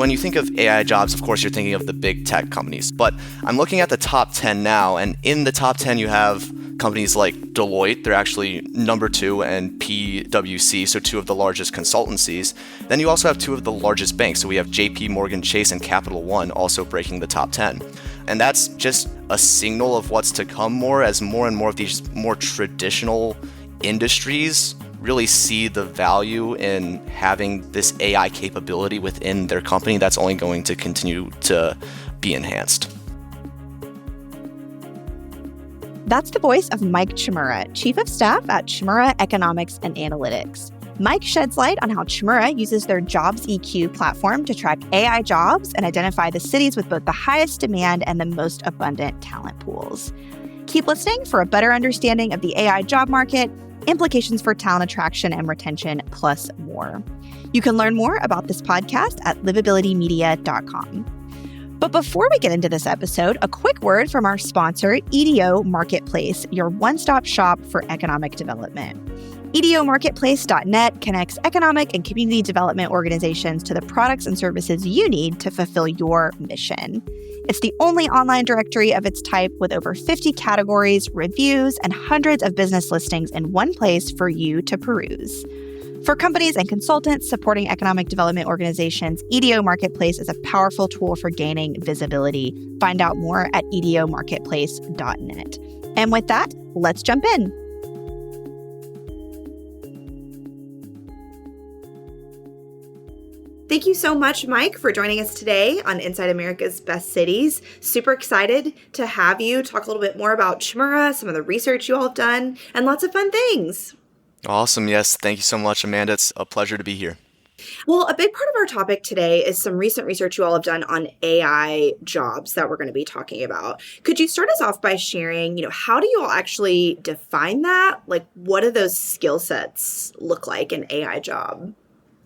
when you think of AI jobs, of course, you're thinking of the big tech companies. But I'm looking at the top 10 now, and in the top 10, you have companies like Deloitte. They're actually number 2, and PwC, so 2 of the largest consultancies. Then you also have 2 of the largest banks. So we have JP Morgan Chase and Capital One also breaking the top 10. And that's just a signal of what's to come more as more and more of these more traditional industries really see the value in having this AI capability within their company. That's only going to continue to be enhanced. That's the voice of Mike Chmura, Chief of Staff at Chmura Economics and Analytics. Mike sheds light on how Chmura uses their Jobs EQ platform to track AI jobs and identify the cities with both the highest demand and the most abundant talent pools. Keep listening for a better understanding of the AI job market, implications for talent attraction and retention, plus more. You can learn more about this podcast at livabilitymedia.com. But before we get into this episode, a quick word from our sponsor, EDO Marketplace, your one-stop shop for economic development. EDOmarketplace.net connects economic and community development organizations to the products and services you need to fulfill your mission. It's the only online directory of its type with over 50 categories, reviews, and hundreds of business listings in one place for you to peruse. For companies and consultants supporting economic development organizations, EDO Marketplace is a powerful tool for gaining visibility. Find out more at EDOmarketplace.net. And with that, let's jump in. Thank you so much, Mike, for joining us today on Inside America's Best Cities. Super excited to have you talk a little bit more about Chmura, some of the research you all have done, and lots of fun things. Awesome. Yes. Thank you so much, Amanda. It's a pleasure to be here. Well, a big part of our topic today is some recent research you all have done on AI jobs that we're going to be talking about. Could you start us off by sharing, how do you all actually define that? Like, what do those skill sets look like in AI job?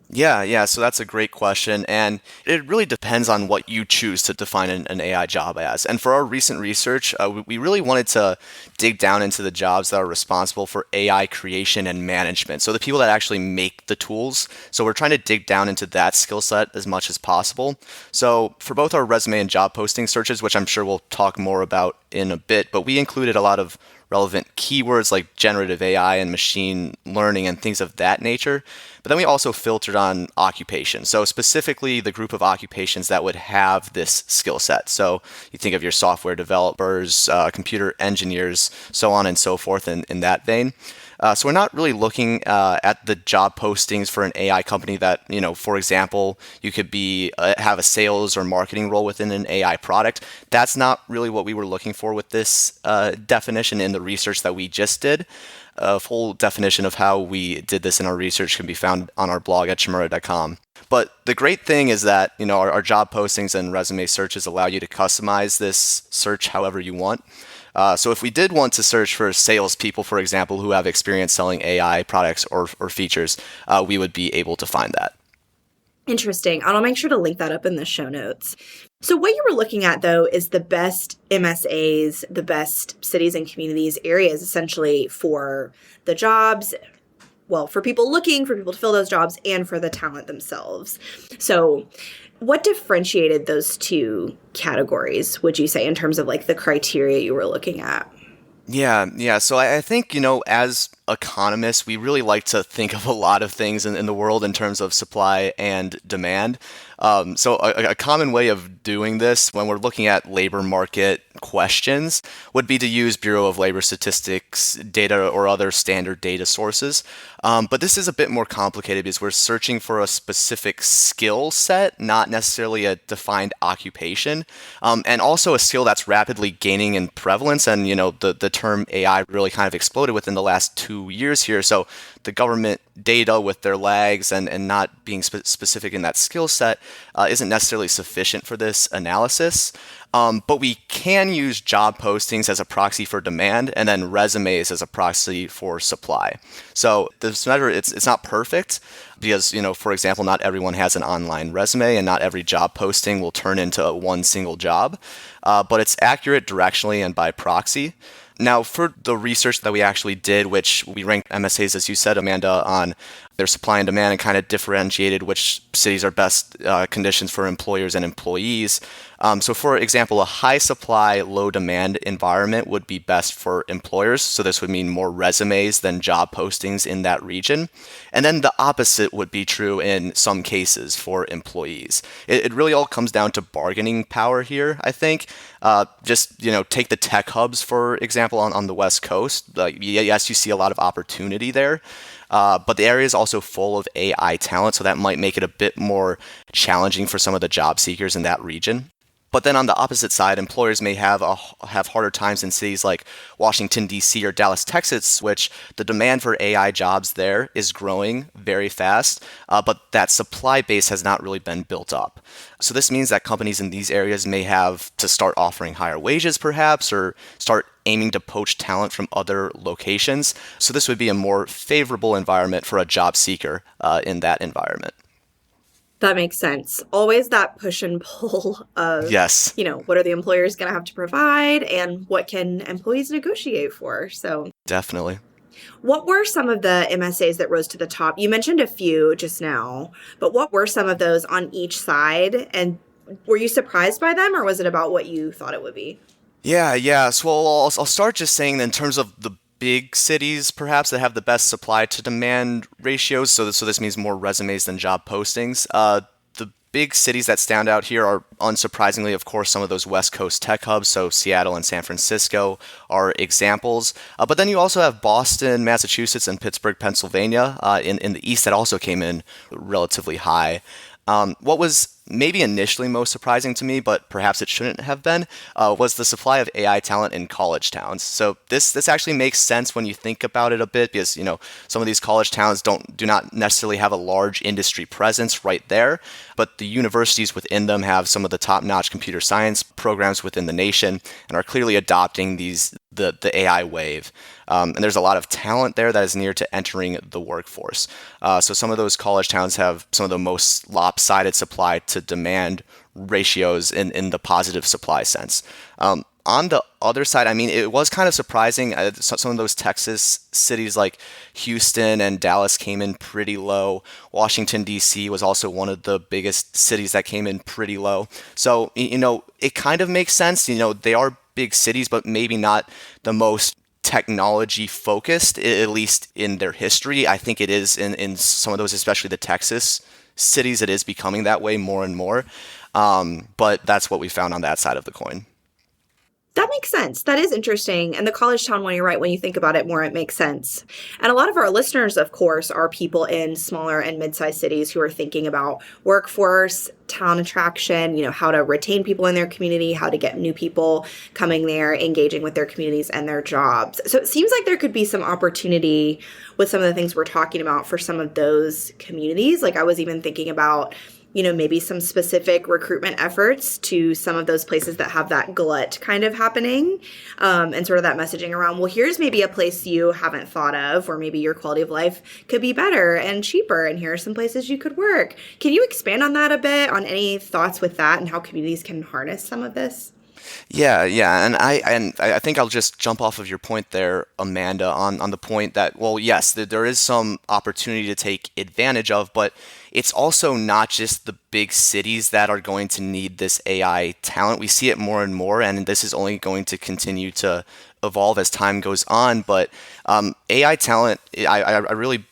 Yeah. So that's a great question. And it really depends on what you choose to define an AI job as. And for our recent research, we really wanted to dig down into the jobs that are responsible for AI creation and management. So the people that actually make the tools. So we're trying to dig down into that skill set as much as possible. So for both our resume and job posting searches, which I'm sure we'll talk more about in a bit, but we included a lot of relevant keywords like generative AI and machine learning and things of that nature. But then we also filtered on occupation. So specifically the group of occupations that would have this skill set. So you think of your software developers, computer engineers, so on and so forth in that vein. So we're not really looking at the job postings for an AI company that, for example, you could have a sales or marketing role within an AI product. That's not really what we were looking for with this definition in the research that we just did. A full definition of how we did this in our research can be found on our blog at chmura.com. But the great thing is that, our job postings and resume searches allow you to customize this search however you want. So if we did want to search for salespeople, for example, who have experience selling AI products or features, we would be able to find that. Interesting. I'll make sure to link that up in the show notes. So what you were looking at, though, is the best MSAs, the best cities and communities areas, essentially, for the jobs, for people looking, for people to fill those jobs, and for the talent themselves. So what differentiated those two categories, would you say, in terms of the criteria you were looking at? Yeah. So I think, as economists, we really like to think of a lot of things in the world in terms of supply and demand. So a common way of doing this when we're looking at labor market questions would be to use Bureau of Labor Statistics data or other standard data sources. But this is a bit more complicated because we're searching for a specific skill set, not necessarily a defined occupation, and also a skill that's rapidly gaining in prevalence. And, the term AI really kind of exploded within the last 2 years here. So the government data with their lags and not being specific in that skill set isn't necessarily sufficient for this analysis. But we can use job postings as a proxy for demand and then resumes as a proxy for supply. So this measure, it's not perfect because, for example, not everyone has an online resume and not every job posting will turn into one single job. But it's accurate directionally and by proxy. Now, for the research that we actually did, which we ranked MSAs, as you said, Amanda, on their supply and demand and kind of differentiated which cities are best conditions for employers and employees. So, for example, a high supply, low demand environment would be best for employers. So, this would mean more resumes than job postings in that region. And then the opposite would be true in some cases for employees. It really all comes down to bargaining power here, I think. Take the tech hubs, for example, on the West Coast. Yes, you see a lot of opportunity there. But the area is also full of AI talent, so that might make it a bit more challenging for some of the job seekers in that region. But then on the opposite side, employers may have harder times in cities like Washington, D.C. or Dallas, Texas, which the demand for AI jobs there is growing very fast, but that supply base has not really been built up. So this means that companies in these areas may have to start offering higher wages, perhaps, or start aiming to poach talent from other locations. So this would be a more favorable environment for a job seeker in that environment. That makes sense. Always that push and pull of, Yes. What are the employers going to have to provide and what can employees negotiate for? So Definitely. what were some of the MSAs that rose to the top? You mentioned a few just now, but what were some of those on each side? And were you surprised by them, or was it about what you thought it would be? Yeah. So I'll start just saying that in terms of the big cities, perhaps, that have the best supply to demand ratios. So this means more resumes than job postings. The big cities that stand out here are, unsurprisingly, of course, some of those West Coast tech hubs. So Seattle and San Francisco are examples. But then you also have Boston, Massachusetts, and Pittsburgh, Pennsylvania in the East that also came in relatively high. What was maybe initially most surprising to me, but perhaps it shouldn't have been, was the supply of AI talent in college towns. So this actually makes sense when you think about it a bit, because some of these college towns do not necessarily have a large industry presence right there, but the universities within them have some of the top-notch computer science programs within the nation and are clearly adopting the AI wave. And there's a lot of talent there that is near to entering the workforce. So some of those college towns have some of the most lopsided supply to demand ratios in the positive supply sense. On the other side, I mean, it was kind of surprising. Some of those Texas cities like Houston and Dallas came in pretty low. Washington, D.C. was also one of the biggest cities that came in pretty low. So, it kind of makes sense. They are big cities, but maybe not the most technology focused, at least in their history. I think it is in some of those, especially the Texas cities, it is becoming that way more and more. But that's what we found on that side of the coin. That makes sense. That is interesting. And the college town one, you're right. When you think about it more, it makes sense. And a lot of our listeners, of course, are people in smaller and mid-sized cities who are thinking about workforce, town attraction, how to retain people in their community, how to get new people coming there, engaging with their communities and their jobs. So it seems like there could be some opportunity with some of the things we're talking about for some of those communities. Like I was even thinking about maybe some specific recruitment efforts to some of those places that have that glut kind of happening, and sort of that messaging around, well, here's maybe a place you haven't thought of, or maybe your quality of life could be better and cheaper, and here are some places you could work. Can you expand on that a bit, on any thoughts with that and how communities can harness some of this? Yeah, and I think I'll just jump off of your point there, Amanda, on the point that, well, yes, there is some opportunity to take advantage of, but it's also not just the big cities that are going to need this AI talent. We see it more and more, and this is only going to continue to evolve as time goes on. But AI talent, I really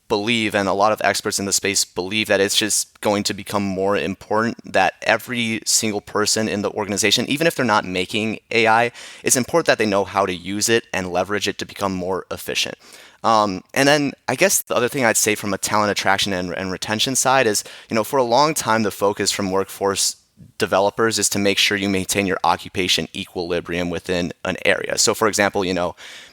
believe, and a lot of experts in the space believe, that it's just going to become more important that every single person in the organization, even if they're not making AI, it's important that they know how to use it and leverage it to become more efficient. And then I guess the other thing I'd say from a talent attraction and retention side is, for a long time, the focus from workforce developers is to make sure you maintain your occupation equilibrium within an area. So for example,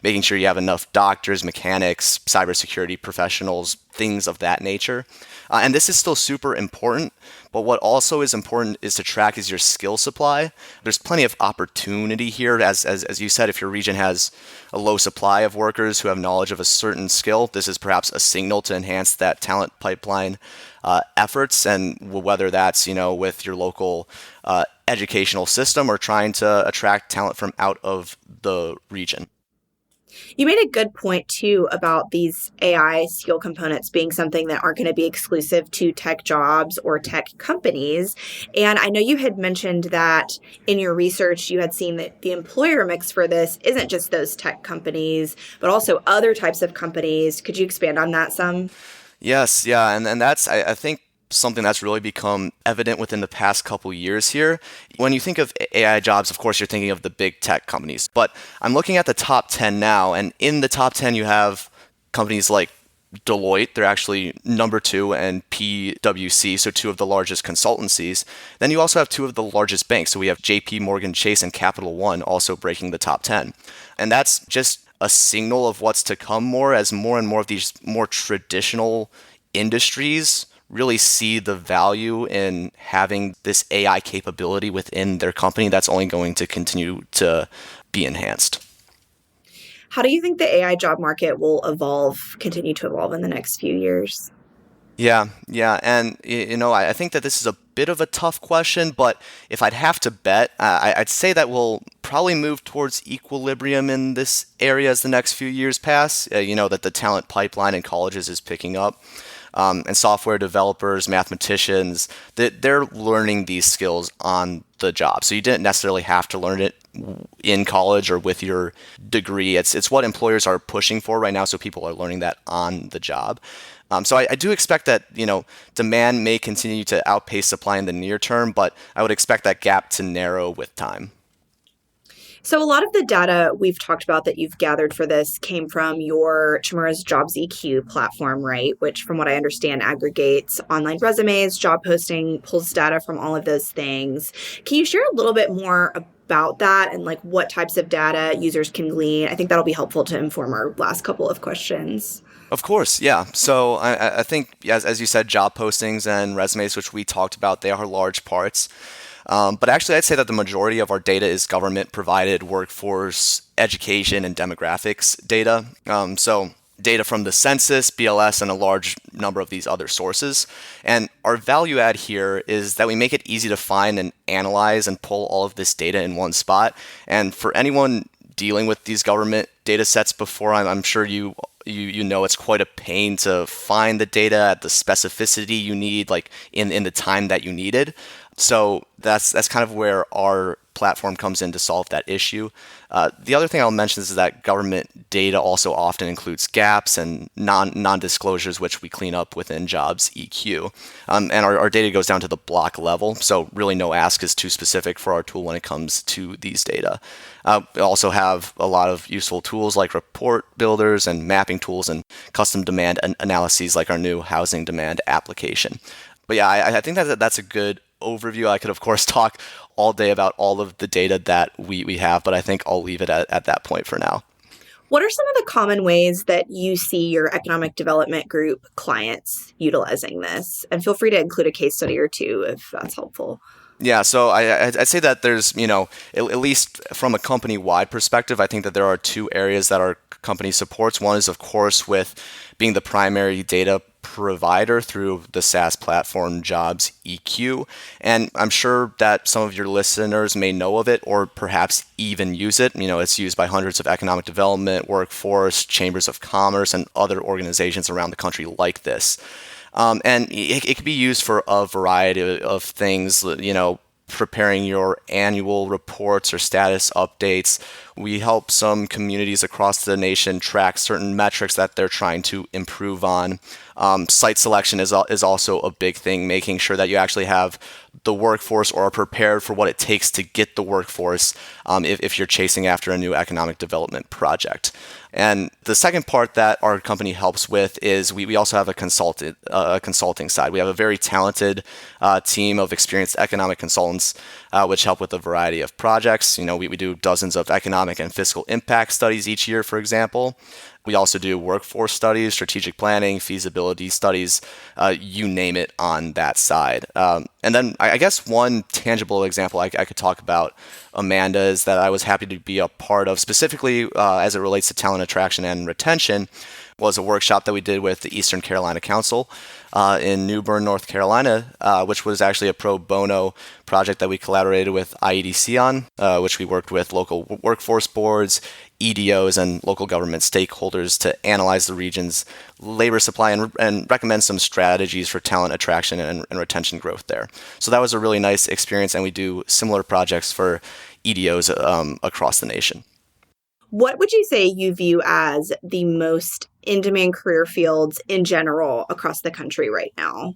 making sure you have enough doctors, mechanics, cybersecurity professionals, things of that nature. And this is still super important, but what also is important is to track is your skill supply. There's plenty of opportunity here. As you said, if your region has a low supply of workers who have knowledge of a certain skill, this is perhaps a signal to enhance that talent pipeline efforts, and whether that's with your local educational system or trying to attract talent from out of the region. You made a good point too about these AI skill components being something that aren't going to be exclusive to tech jobs or tech companies. And I know you had mentioned that in your research, you had seen that the employer mix for this isn't just those tech companies, but also other types of companies. Could you expand on that some? Yes, yeah, and that's I think something that's really become evident within the past couple years here. When you think of AI jobs, of course, you're thinking of the big tech companies. But I'm looking at the top 10 now, and in the top 10, you have companies like Deloitte, they're actually number 2, and PwC, so 2 of the largest consultancies. Then you also have 2 of the largest banks. So we have JP Morgan Chase and Capital One also breaking the top 10. And that's just a signal of what's to come more as more and more of these more traditional industries really see the value in having this AI capability within their company that's only going to continue to be enhanced. How do you think the AI job market will continue to evolve in the next few years? Yeah, and I think that this is a bit of a tough question, but if I'd have to bet, I'd say that we'll probably move towards equilibrium in this area as the next few years pass. That the talent pipeline in colleges is picking up. And software developers, mathematicians, they're learning these skills on the job. So you didn't necessarily have to learn it in college or with your degree. It's what employers are pushing for right now, so people are learning that on the job. So I do expect that demand may continue to outpace supply in the near term, but I would expect that gap to narrow with time. So a lot of the data we've talked about that you've gathered for this came from your Chmura's Jobs EQ platform, right? Which, from what I understand, aggregates online resumes, job posting, pulls data from all of those things. Can you share a little bit more about that and like what types of data users can glean? I think that'll be helpful to inform our last couple of questions. Of course, yeah. So I think, as you said, job postings and resumes, which we talked about, they are large parts. But actually, I'd say that the majority of our data is government-provided workforce, education, and demographics data. So data from the census, BLS, and a large number of these other sources. And our value add here is that we make it easy to find and analyze and pull all of this data in one spot. And for anyone dealing with these government data sets before, I'm sure you know it's quite a pain to find the data at the specificity you need, like in the time that you needed. So that's kind of where our platform comes in to solve that issue. The other thing I'll mention is that government data also often includes gaps and non-disclosures, which we clean up within Jobs EQ. And our data goes down to the block level, so really no ask is too specific for our tool when it comes to these data. We also have a lot of useful tools like report builders and mapping tools and custom demand analyses like our new housing demand application. But yeah, I think that's a good overview. I could, of course, talk all day about all of the data that we have, but I think I'll leave it at that point for now. What are some of the common ways that you see your economic development group clients utilizing this? And feel free to include a case study or two if that's helpful. Yeah, so I'd say that there's, at least from a company-wide perspective, I think that there are 2 areas that our company supports. One is, of course, with being the primary data provider through the SaaS platform Jobs EQ. And I'm sure that some of your listeners may know of it or perhaps even use it. It's used by hundreds of economic development, workforce, chambers of commerce, and other organizations around the country like this. And it can be used for a variety of things, preparing your annual reports or status updates. We help some communities across the nation track certain metrics that they're trying to improve on. Site selection is also a big thing, making sure that you actually have the workforce or are prepared for what it takes to get the workforce if you're chasing after a new economic development project. And the second part that our company helps with is we also have a consulting side. We have a very talented team of experienced economic consultants which help with a variety of projects. We do dozens of economic and fiscal impact studies each year, for example. We also do workforce studies, strategic planning, feasibility studies, you name it on that side. And then I guess one tangible example I could talk about, Amanda, is that I was happy to be a part of, specifically as it relates to talent attraction and retention, was a workshop that we did with the Eastern Carolina Council in New Bern, North Carolina, which was actually a pro bono project that we collaborated with IEDC on, which we worked with local workforce boards, EDOs, and local government stakeholders to analyze the region's labor supply and recommend some strategies for talent attraction and retention growth there. So that was a really nice experience, and we do similar projects for EDOs across the nation. What would you say you view as the most in-demand career fields in general across the country right now?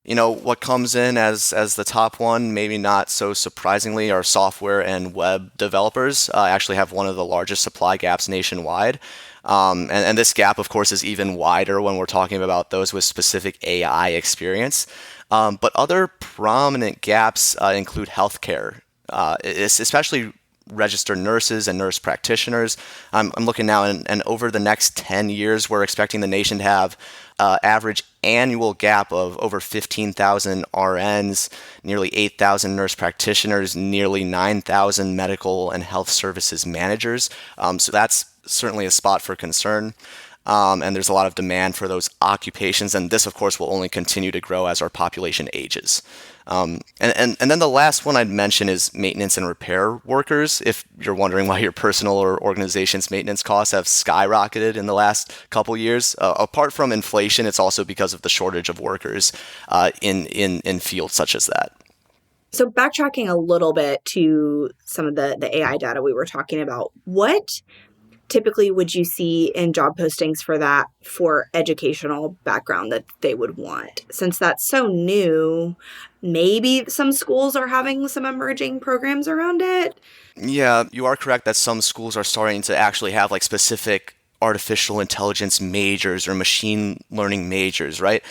What comes in as the top one, maybe not so surprisingly, are software and web developers. Actually have one of the largest supply gaps nationwide. And this gap, of course, is even wider when we're talking about those with specific AI experience. But other prominent gaps include healthcare, especially registered nurses and nurse practitioners. I'm looking now, and over the next 10 years, we're expecting the nation to have average annual gap of over 15,000 RNs, nearly 8,000 nurse practitioners, nearly 9,000 medical and health services managers. So that's certainly a spot for concern. And there's a lot of demand for those occupations, and this, of course, will only continue to grow as our population ages. And then the last one I'd mention is maintenance and repair workers. If you're wondering why your personal or organization's maintenance costs have skyrocketed in the last couple years, apart from inflation, it's also because of the shortage of workers in fields such as that. So backtracking a little bit to some of the AI data we were talking about, what typically would you see in job postings for that for educational background that they would want? Since that's so new, maybe some schools are having some emerging programs around it. Yeah, you are correct that some schools are starting to actually have like specific artificial intelligence majors or machine learning majors, right?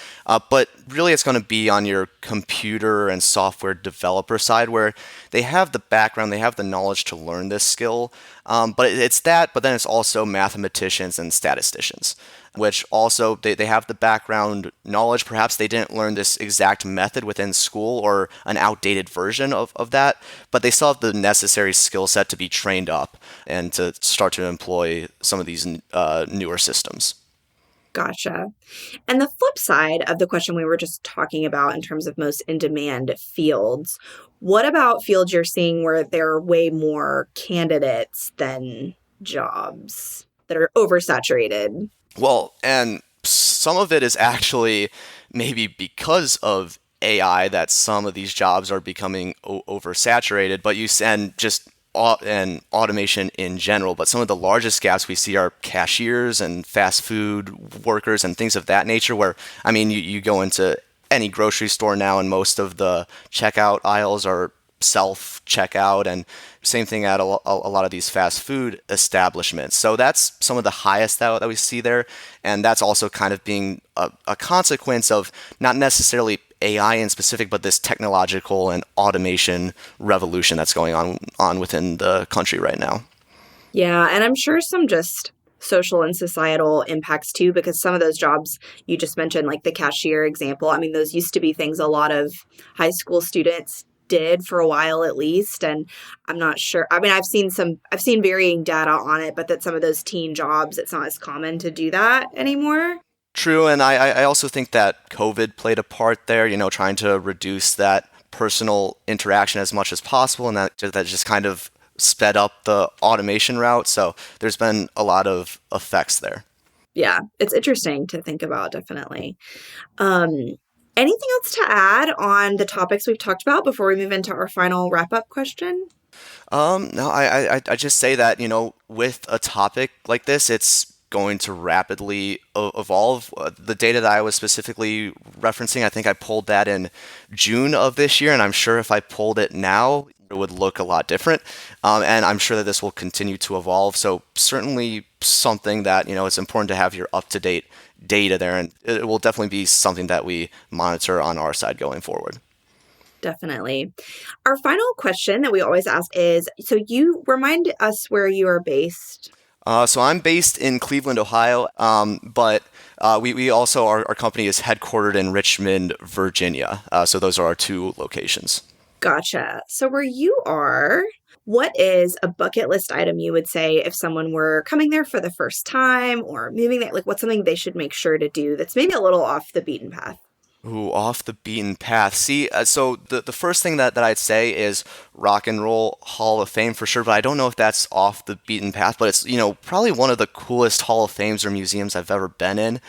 But really it's going to be on your computer and software developer side where they have the background, they have the knowledge to learn this skill. But it's that, but then it's also mathematicians and statisticians, which also they have the background knowledge. Perhaps they didn't learn this exact method within school or an outdated version of that, but they still have the necessary skill set to be trained up and to start to employ some of these newer systems. Gotcha. And the flip side of the question we were just talking about in terms of most in-demand fields, what about fields you're seeing where there are way more candidates than jobs that are oversaturated? Well, and some of it is actually maybe because of AI that some of these jobs are becoming oversaturated, but and just and automation in general. But some of the largest gaps we see are cashiers and fast food workers and things of that nature, where, I mean, you go into any grocery store now and most of the checkout aisles are self-checkout, and same thing at a lot of these fast food establishments. So that's some of the highest that we see there, and that's also kind of being a consequence of not necessarily AI in specific, but this technological and automation revolution that's going on within the country right now. Yeah, and I'm sure some just social and societal impacts too, because some of those jobs you just mentioned, like the cashier example, I mean, those used to be things a lot of high school students did for a while at least. And I'm not sure. I mean, I've seen varying data on it, but that some of those teen jobs, it's not as common to do that anymore. True, and I also think that COVID played a part there, trying to reduce that personal interaction as much as possible, and that just kind of sped up the automation route. So there's been a lot of effects there. Yeah, it's interesting to think about, definitely. Anything else to add on the topics we've talked about before we move into our final wrap-up question? No, I just say that, with a topic like this, it's going to rapidly evolve. The data that I was specifically referencing, I think I pulled that in June of this year, and I'm sure if I pulled it now, it would look a lot different. And I'm sure that this will continue to evolve. So certainly something that, it's important to have your up-to-date data there, and it will definitely be something that we monitor on our side going forward. Definitely. Our final question that we always ask is, so you remind us where you are based. So I'm based in Cleveland, Ohio, but we also, our company is headquartered in Richmond, Virginia. So those are our two locations. Gotcha. So where you are, what is a bucket list item you would say if someone were coming there for the first time or moving there? Like, what's something they should make sure to do that's maybe a little off the beaten path? Ooh, off the beaten path. See, so the first thing that I'd say is Rock and Roll Hall of Fame for sure, but I don't know if that's off the beaten path, but it's, probably one of the coolest Hall of Fames or museums I've ever been in.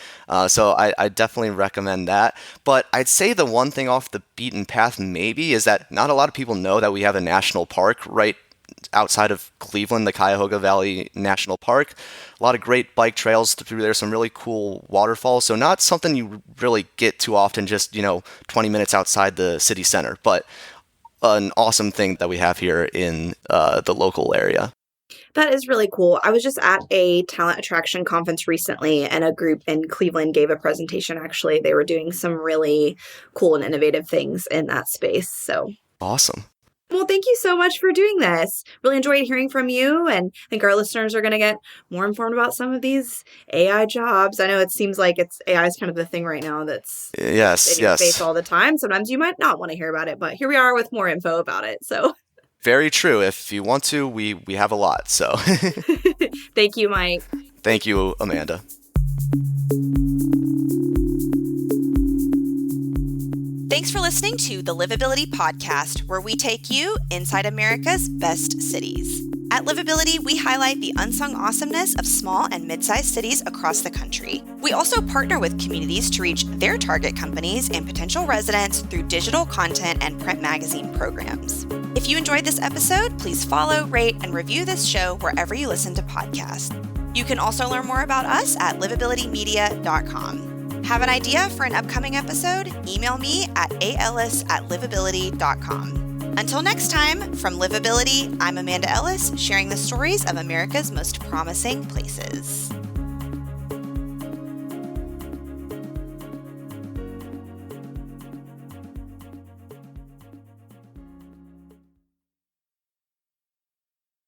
So I definitely recommend that. But I'd say the one thing off the beaten path maybe is that not a lot of people know that we have a national park right outside of Cleveland, the Cuyahoga Valley National Park. A lot of great bike trails through there, some really cool waterfalls. So not something you really get too often, just, 20 minutes outside the city center, but an awesome thing that we have here in the local area. That is really cool. I was just at a talent attraction conference recently, and a group in Cleveland gave a presentation. Actually, they were doing some really cool and innovative things in that space. So Awesome. well, thank you so much for doing this. Really enjoyed hearing from you, and I think our listeners are going to get more informed about some of these AI jobs. I know it seems like AI is kind of the thing right now that's Yes, in your yes. face all the time. Sometimes you might not want to hear about it, but here we are with more info about it. So Very true. If you want to, we have a lot. So thank you, Mike. thank you, Amanda. Thanks for listening to the Livability Podcast, where we take you inside America's best cities. At Livability, we highlight the unsung awesomeness of small and mid-sized cities across the country. We also partner with communities to reach their target companies and potential residents through digital content and print magazine programs. If you enjoyed this episode, please follow, rate, and review this show wherever you listen to podcasts. You can also learn more about us at livabilitymedia.com. Have an idea for an upcoming episode? Email me at aellis@livability.com. Until next time, from Livability, I'm Amanda Ellis, sharing the stories of America's most promising places.